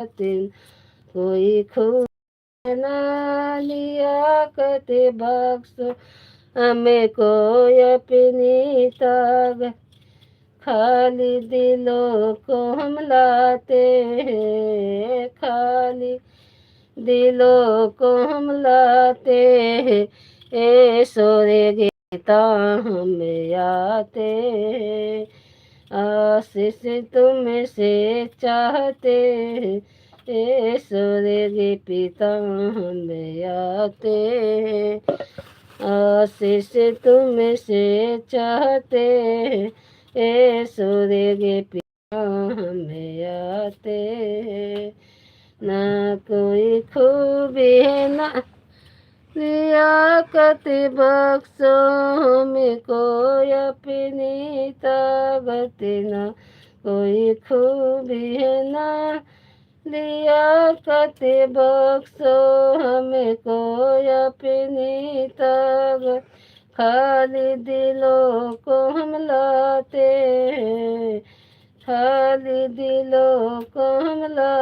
दिन कोई खूब ना लियाकत बख्शो हमें कोई अपनी ताब खाली दिलों को हम लाते हैं खाली दिलों को हम लाते हैं ए सोरे गीता हमें आते हैं आशीष तुमसे चाहते हैं ए सूर्य पिता हमें आते हैं आशीष तुमसे चाहते हैं ए सूर्य पिता हमें आते हैं ना कोई खूबी है ना लियाकत बख्शो हमें कोई अपनी ताकत ना कोई खूबी है ना लियाकत बख्शो हमें कोई अपनी ताकत खाली दिलों को हम लाते हैं खाली दिलों को हम ला